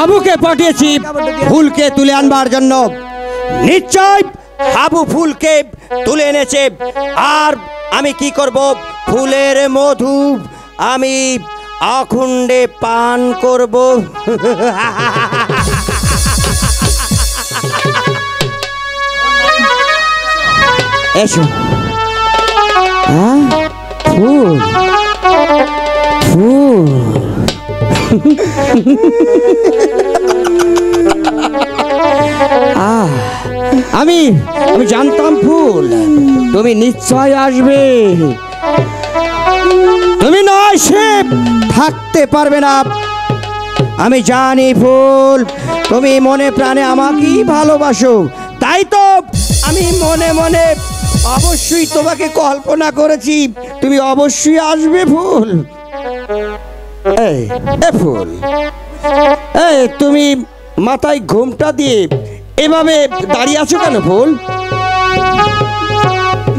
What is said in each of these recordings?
হাবুকে পাঠিয়েছি ফুলকে তুলে আনবার জন্য। নিশ্চয় হাবু ফুলকে তুলে এনেছে। আর আমি কি করব? ফুলের মধু আমি আখুন্ডে পান করব। এসো। ফুল ফুল আমি আমি জানতাম ফুল তুমি নিশ্চয় আসবে। তুমি নয় সে থাকতে পারবে না। আমি জানি ফুল তুমি মনে প্রাণে আমাকেই ভালোবাসো। তাই তো আমি মনে মনে অবশ্যই তোমাকে কল্পনা করেছি তুমি অবশ্যই আসবে ফুল। এই ফুল, এই তুমি মাথায় ঘোমটা দিয়ে এভাবে দাঁড়িয়ে আছো কেন ফুল?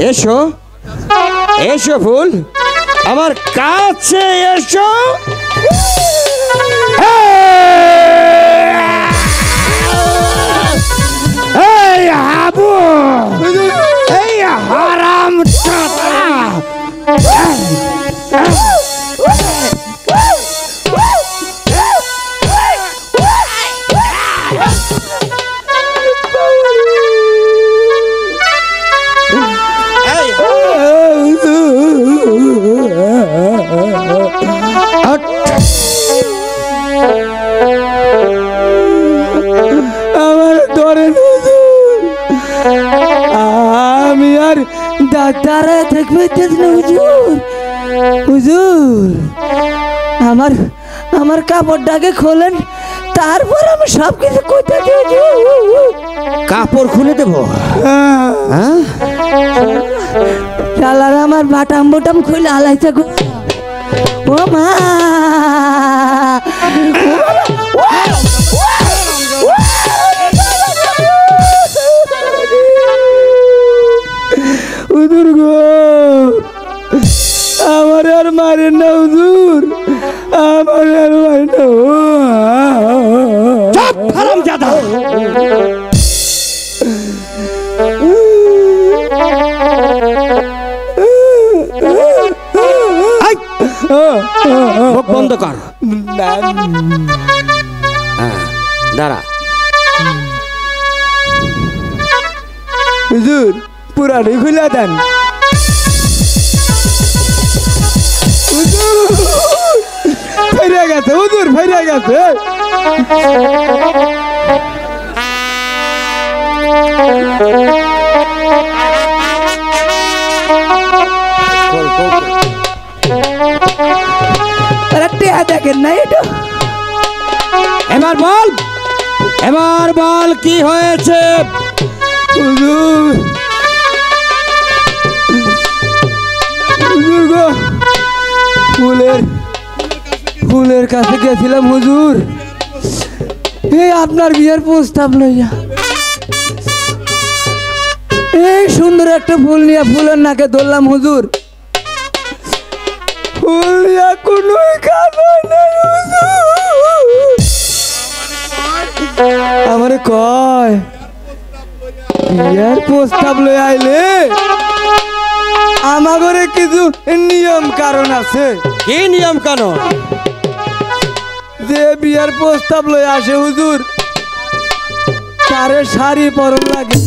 এসো এসো ফুল, আমার কাছে এসো। এই হাবু, এই হারাম আমার ধরে আমি আর ডাক্তারে দেখবে হুজুর। হুজুর আমার আমার কাপড়টাকে খোলেন, তারপর আমি সব কিছু করতে দিই। কাপড় খুলে দেবো? শালার আমার বাটাম বটাম খুলে আলাইছে গো। ও মা, হুজুর গো আমার আর মারেন না হুজুর, আমার আর মারেন না। চুপ হারামজাদা! মুখ বন্ধ কর। দাঁড়া। হুজুর পুরানি খুলে দেন। ফেরে গেছে হুজুর, ফেরে গেছে। দেখেন না এটা। এবার বল, এবার বল কি হয়েছে? হুজুর হুজুর গো ফুলের কাছে গেছিলাম হুজুর, এই আপনার বিয়ের প্রস্তাব লইয়া। এই সুন্দর একটা ফুল নিয়ে ফুলের নাকে ধরলাম হুজুর। ফুল নিয়ে কোনো কাজ হয় না আমারে কয় বিয়ের প্রস্তাব লই আইলে আমাগরে কিছু নিয়ম কারণ আছে। কি নিয়ম কারণ? যে বিয়ের প্রস্তাব লই আসে হুজুর তারে শাড়ি পরন লাগে।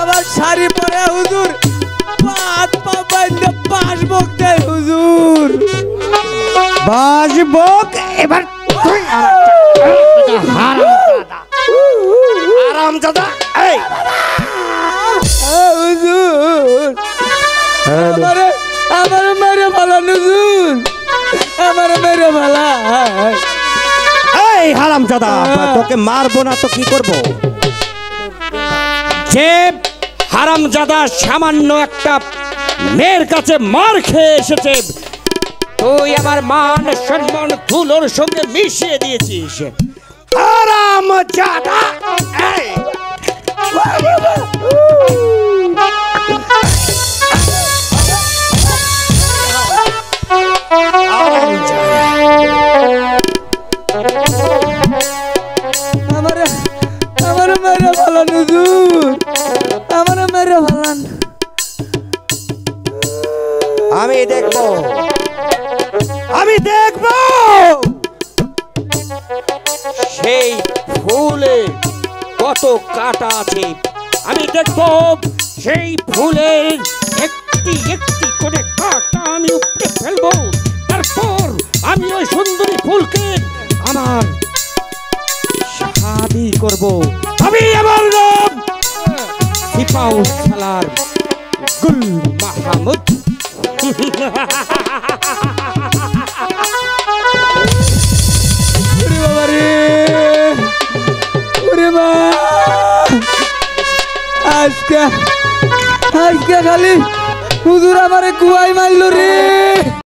আবার শাড়ি পরে হুজুর হাত পা বাইন্ধে বাসবক দেয় হুজুর। বাসবক? এবার হারামজাদা এই হুজুর আমারে মেরে ভালা হুজুর, আমারে মেরে ভালা। এই হারামজাদা তোকে মারবো না তো কি করবো? যে হারামজাদা সামান্য একটা মেয়ের কাছে মার খেয়ে এসেছে, তুই আমার মান সম্মান ধুলোর সঙ্গে মিশিয়ে দিয়েছিস। হারামজাদা এই মেরে ফেলান হুজুর, আমার মেরে ফেলান। আমি দেখব, আমি দেখব সেই ফুলে কত কাটা আছে। আমি দেখব সেই ফুলের একটি একটি করে কাটা আমি উপড়ে ফেলবো। তারপর আমি ওই সুন্দরী ফুলকে আমার শাদি করব। আমি আমার নাম সিপাউ সালার গুল মাহমুদ। ওরে বাবা রে, ওরে মা, আজকে আজকে খালি হুজুর আমারে কুয়াই মারলো রে।